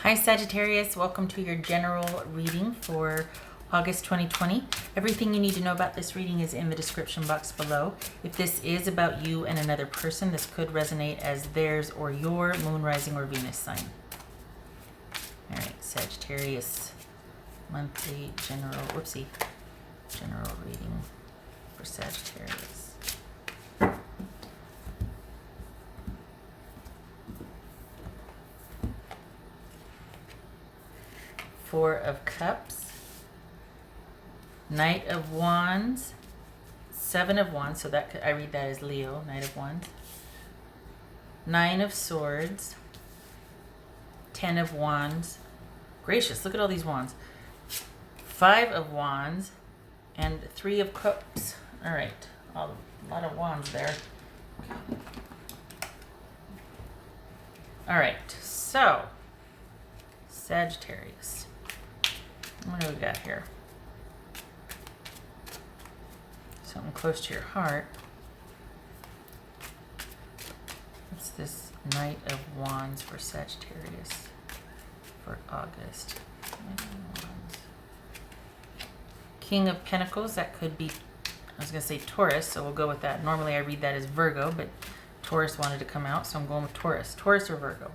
Hi Sagittarius, welcome to your general reading for August 2020. Everything you need to know about this reading is in the description box below. If this is about you and another person, this could resonate as theirs or your moon, rising, or Venus sign. All right, Sagittarius monthly general reading for Sagittarius. Four of Cups, Knight of Wands, Seven of Wands, so that I read that as Leo, Knight of Wands, Nine of Swords, Ten of Wands, gracious, look at all these wands, Five of Wands, and Three of Cups. All right, a lot of wands there. All right, so Sagittarius. What do we got here? Something close to your heart. What's this Knight of Wands for Sagittarius for August? Knight of Wands. King of Pinnacles, that could be, I was going to say Taurus, so we'll go with that. Normally I read that as Virgo, but Taurus wanted to come out, so I'm going with Taurus. Taurus or Virgo.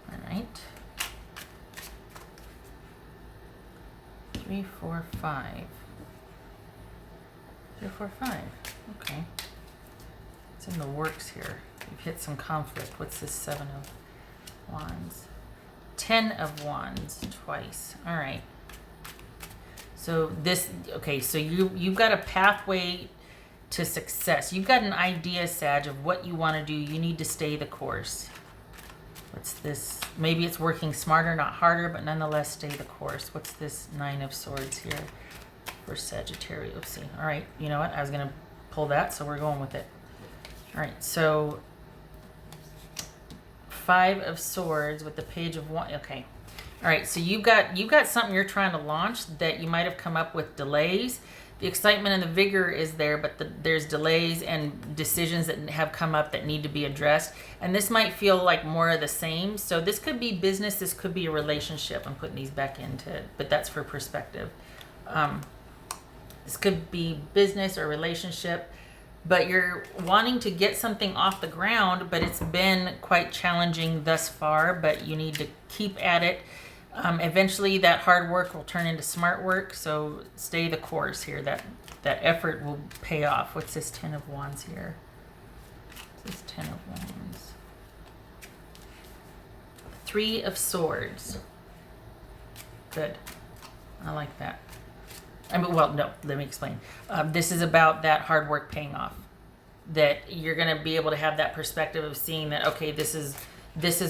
All right. 3, 4, 5. 3, 4, 5. Okay. It's in the works here. You've hit some conflict. What's this Seven of Wands? 10 of Wands twice. All right. So this, okay, so you've got a pathway to success. You've got an idea, Sag, of what you want to do. You need to stay the course. What's this? Maybe it's working smarter, not harder, but nonetheless stay the course. What's this Nine of Swords here for Sagittarius? Oopsie. All right, you know what? I was going to pull that, so we're going with it. All right, so Five of Swords with the Page of Wands. Okay. All right, so you've got something you're trying to launch that you might have come up with delays. The excitement and the vigor is there, but there's delays and decisions that have come up that need to be addressed. And this might feel like more of the same. So this could be business. This could be a relationship. I'm putting these back into it, but that's for perspective. This could be business or relationship, but you're wanting to get something off the ground, but it's been quite challenging thus far, but you need to keep at it. Eventually that hard work will turn into smart work, so stay the course here. That effort will pay off. What's this Ten of Wands here? What's this Ten of Wands? Three of Swords. Good. I like that. I mean, well, no, let me explain. This is about that hard work paying off. That you're going to be able to have that perspective of seeing that, okay, this is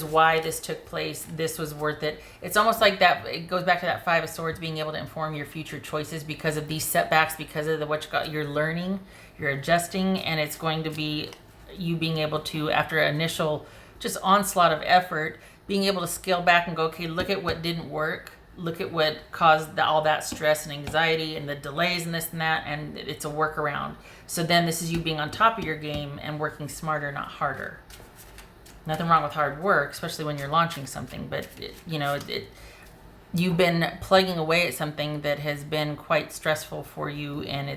why this took place. This was worth it. It's almost like that. It goes back to that Five of Swords, being able to inform your future choices because of these setbacks, because of you're learning, you're adjusting, and it's going to be you being able to, after an initial just onslaught of effort, being able to scale back and go, okay, look at what didn't work. Look at what caused all that stress and anxiety and the delays and this and that, and it's a workaround. So then this is you being on top of your game and working smarter, not harder. Nothing wrong with hard work, especially when you're launching something, but you've been plugging away at something that has been quite stressful for you, and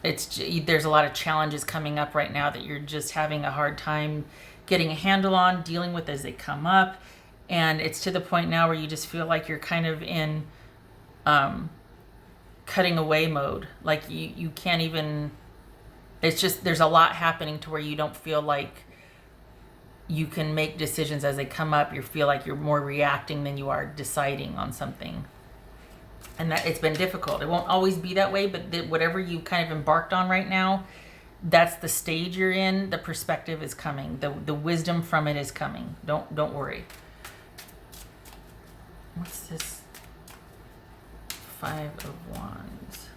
there's a lot of challenges coming up right now that you're just having a hard time getting a handle on, dealing with as they come up, and it's to the point now where you just feel like you're kind of in cutting away mode. Like you can't even. It's just there's a lot happening to where you don't feel like you can make decisions as they come up. You feel like you're more reacting than you are deciding on something. And that it's been difficult. It won't always be that way, but whatever you kind of embarked on right now, that's the stage you're in. The perspective is coming. The wisdom from it is coming. Don't worry. What's this? Five of Wands.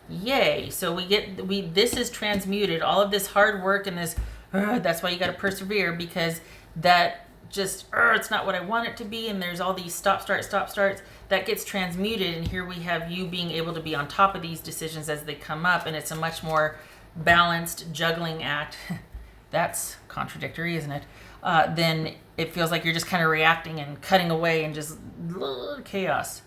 Yay. So this is transmuted. All of this hard work and this, that's why you got to persevere, because that just, it's not what I want it to be. And there's all these stop starts that gets transmuted. And here we have you being able to be on top of these decisions as they come up. And it's a much more balanced juggling act. That's contradictory, isn't it? then it feels like you're just kind of reacting and cutting away and just chaos.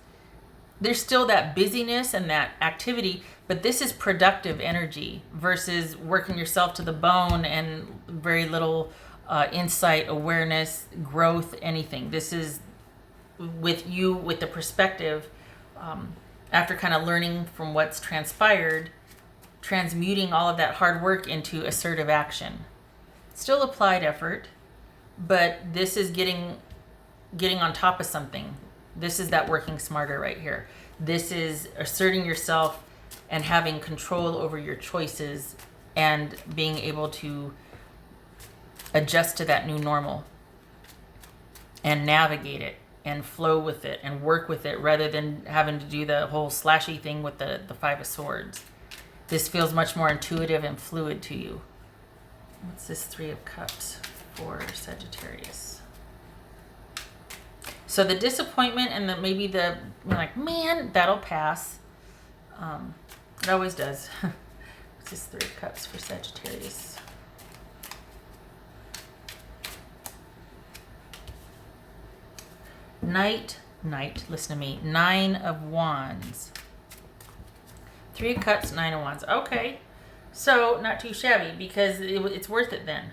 There's still that busyness and that activity, but this is productive energy versus working yourself to the bone and very little insight, awareness, growth, anything. This is with you, with the perspective, after kind of learning from what's transpired, transmuting all of that hard work into assertive action. Still applied effort, but this is getting on top of something. This is that working smarter right here. This is asserting yourself and having control over your choices and being able to adjust to that new normal and navigate it and flow with it and work with it rather than having to do the whole slashy thing with the Five of Swords. This feels much more intuitive and fluid to you. What's this Three of Cups for Sagittarius? So the disappointment and maybe you're like, man, that'll pass. It always does. What's this Three of Cups for Sagittarius? Knight, listen to me. Nine of Wands. Three of Cups, Nine of Wands. Okay. So not too shabby because it's worth it then.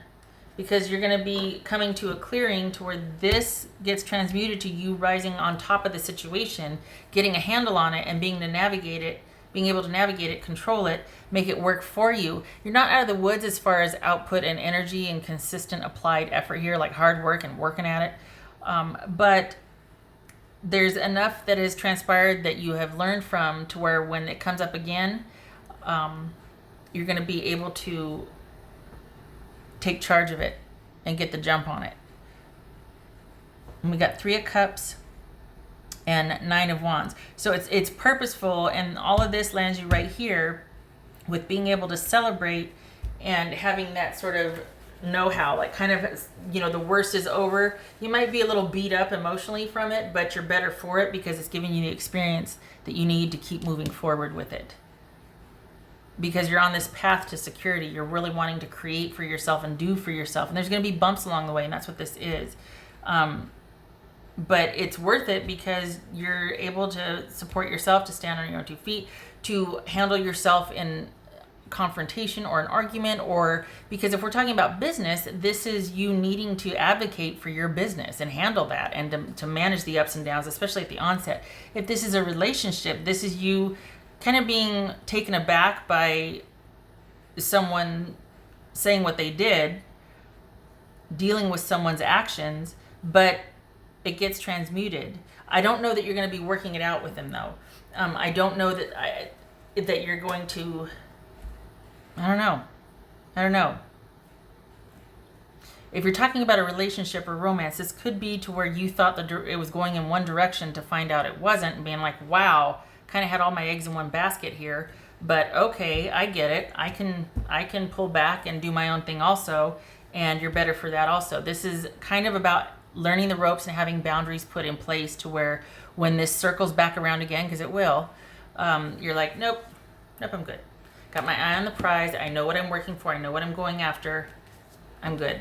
Because you're going to be coming to a clearing to where this gets transmuted to you rising on top of the situation, getting a handle on it and being able to navigate it, control it, make it work for you. You're not out of the woods as far as output and energy and consistent applied effort here, like hard work and working at it. But there's enough that has transpired that you have learned from to where when it comes up again, you're going to be able to take charge of it and get the jump on it. And we got Three of Cups and Nine of Wands. So it's purposeful, and all of this lands you right here with being able to celebrate and having that sort of know-how, like kind of, the worst is over. You might be a little beat up emotionally from it, but you're better for it because it's giving you the experience that you need to keep moving forward with it. Because you're on this path to security. You're really wanting to create for yourself and do for yourself. And there's going to be bumps along the way, and that's what this is. But it's worth it because you're able to support yourself, to stand on your own 2 feet, to handle yourself in confrontation or an argument, or because if we're talking about business, this is you needing to advocate for your business and handle that and to manage the ups and downs, especially at the onset. If this is a relationship, this is you kind of being taken aback by someone saying what they did, dealing with someone's actions, but it gets transmuted. I don't know that you're going to be working it out with them, though. I don't know that you're going to. I don't know. If you're talking about a relationship or romance, this could be to where you thought that it was going in one direction to find out it wasn't, and being like, wow, kind of had all my eggs in one basket here, but okay, I get it. I can pull back and do my own thing also, and you're better for that also. This is kind of about learning the ropes and having boundaries put in place to where when this circles back around again, because it will, you're like, nope, I'm good. Got my eye on the prize. I know what I'm working for. I know what I'm going after. I'm good.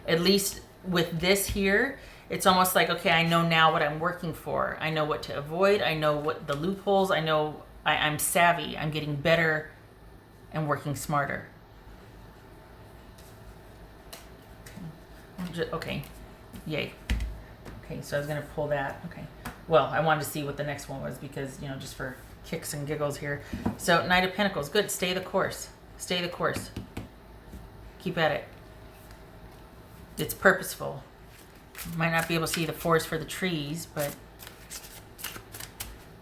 At least with this here, it's almost like, okay, I know now what I'm working for. I know what to avoid. I know what the loopholes. I know I'm savvy. I'm getting better and working smarter. Okay. Yay. Okay, so I was going to pull that. Okay. Well, I wanted to see what the next one was because, just for kicks and giggles here. So, Knight of Pentacles. Good. Stay the course. Stay the course. Keep at it. It's purposeful. Might not be able to see the forest for the trees, but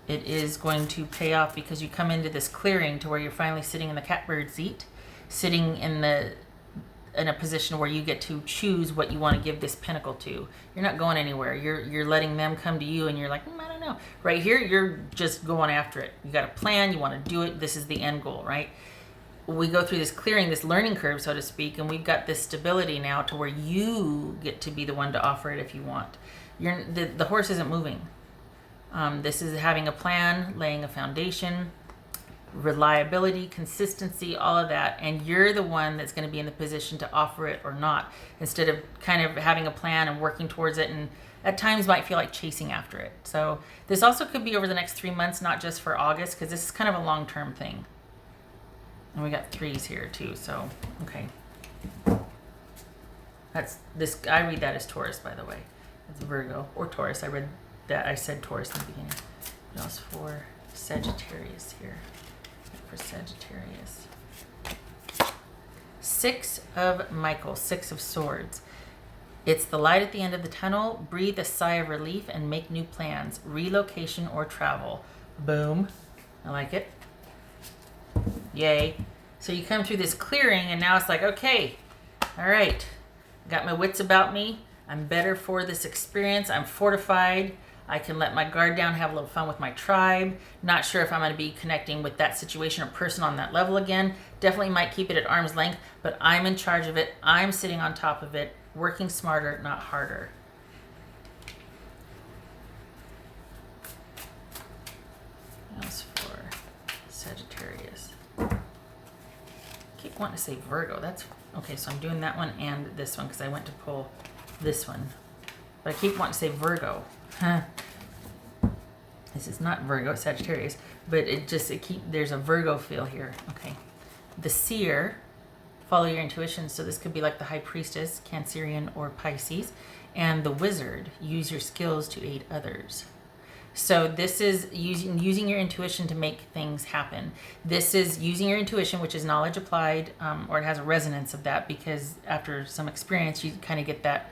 it is going to pay off because you come into this clearing to where you're finally sitting in the catbird seat, sitting in a position where you get to choose what you want to give this pinnacle to. You're not going anywhere. You're letting them come to you, and you're like, I don't know. Right here, you're just going after it. You got a plan. You want to do it. This is the end goal, right? We go through this clearing, this learning curve, so to speak, and we've got this stability now to where you get to be the one to offer it if you want. The horse isn't moving. This is having a plan, laying a foundation, reliability, consistency, all of that. And you're the one that's going to be in the position to offer it or not, instead of kind of having a plan and working towards it, and at times might feel like chasing after it. So this also could be over the next 3 months, not just for August, because this is kind of a long-term thing. And we got 3s here too, so okay. That's this. I read that as Taurus, by the way. It's Virgo or Taurus. I read that. I said Taurus in the beginning. What else for Sagittarius here? For Sagittarius, 6 of Michael, 6 of Swords. It's the light at the end of the tunnel. Breathe a sigh of relief and make new plans. Relocation or travel. Boom. I like it. Yay. So you come through this clearing and now it's like, okay, all right, got my wits about me. I'm better for this experience. I'm fortified. I can let my guard down, have a little fun with my tribe. Not sure if I'm going to be connecting with that situation or person on that level again. Definitely might keep it at arm's length, but I'm in charge of it. I'm sitting on top of it, working smarter, not harder. What else for Sagittarius? Keep wanting to say Virgo. That's okay. So I'm doing that one and this one because I went to pull this one, but I keep wanting to say Virgo. Huh. This is not Virgo, it's Sagittarius, but there's a Virgo feel here. Okay. The Seer, follow your intuition. So this could be like the High Priestess, Cancerian or Pisces. And the Wizard, use your skills to aid others. So this is using your intuition to make things happen. This is using your intuition, which is knowledge applied, or it has a resonance of that, because after some experience, you kind of get that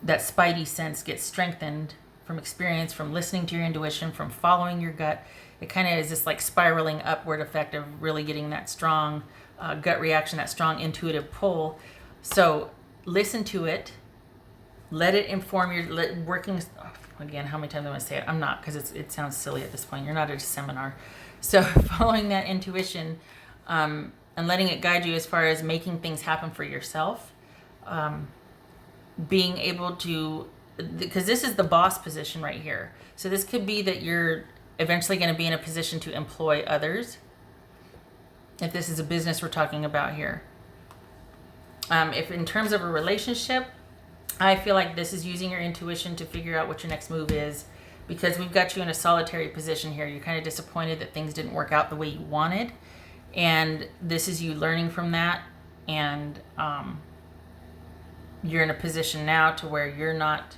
spidey sense gets strengthened from experience, from listening to your intuition, from following your gut. It kind of is this like spiraling upward effect of really getting that strong gut reaction, that strong intuitive pull. So listen to it, let it inform your working. Again, how many times am I going to say it? I'm not, because it sounds silly at this point. You're not at a seminar. So following that intuition and letting it guide you as far as making things happen for yourself. Being able to, because this is the boss position right here. So this could be that you're eventually going to be in a position to employ others. If this is a business we're talking about here. If in terms of a relationship, I feel like this is using your intuition to figure out what your next move is, because we've got you in a solitary position here. You're kind of disappointed that things didn't work out the way you wanted. And this is you learning from that. And you're in a position now to where you're not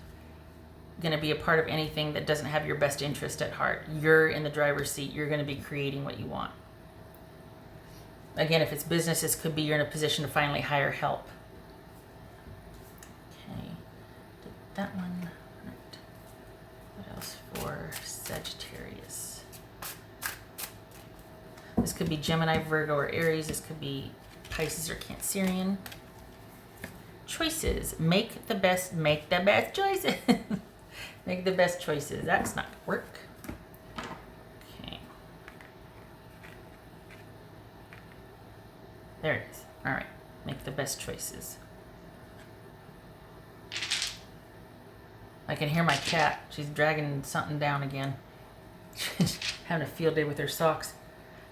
going to be a part of anything that doesn't have your best interest at heart. You're in the driver's seat. You're going to be creating what you want. Again, if it's business, this could be you're in a position to finally hire help. Okay, did that one. Right. What else for Sagittarius? This could be Gemini, Virgo, or Aries. This could be Pisces or Cancerian. Choices. Make the best choices. Make the best choices. That's not gonna work. Okay. There it is. All right. Make the best choices. I can hear my cat. She's dragging something down again. She's having a field day with her socks.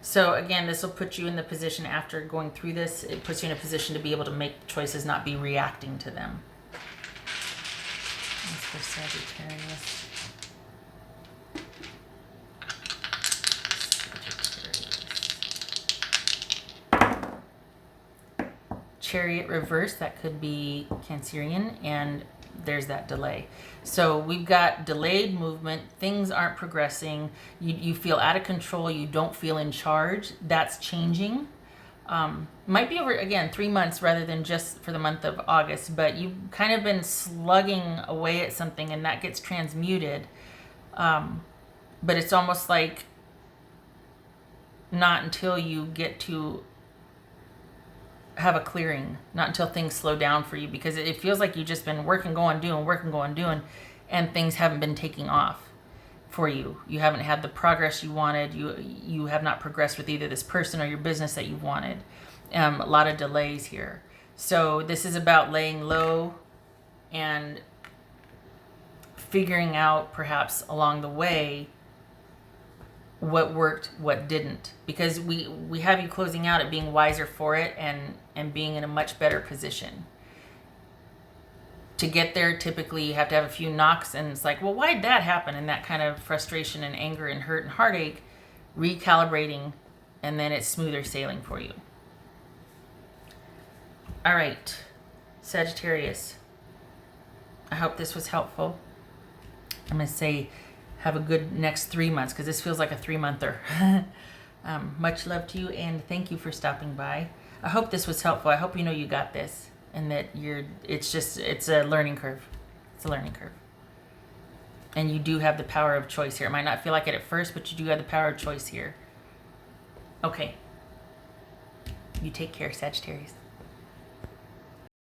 So again, this will put you in the position after going through this. It puts you in a position to be able to make choices, not be reacting to them. That's for Sagittarius. Chariot Reverse, that could be Cancerian, and there's that delay. So we've got delayed movement. Things aren't progressing. You feel out of control. You don't feel in charge. That's changing. Might be over, again, 3 months rather than just for the month of August, but you've kind of been slugging away at something and that gets transmuted. But it's almost like not until you get to have a clearing, not until things slow down for you, because it feels like you've just been working, going, doing, and things haven't been taking off for you. You haven't had the progress you wanted. You have not progressed with either this person or your business that you wanted. A lot of delays here. So this is about laying low and figuring out perhaps along the way what worked, what didn't, because we have you closing out at being wiser for it and being in a much better position. To get there, typically you have to have a few knocks, and it's like, well, why'd that happen? And that kind of frustration and anger and hurt and heartache, recalibrating, and then it's smoother sailing for you. All right, Sagittarius, I hope this was helpful. I'm going to say have a good next 3 months, because this feels like a 3-monther. Much love to you, and thank you for stopping by. I hope this was helpful. I hope you know you got this, and that it's a learning curve. It's a learning curve. And you do have the power of choice here. It might not feel like it at first, but you do have the power of choice here. Okay. You take care, Sagittarius.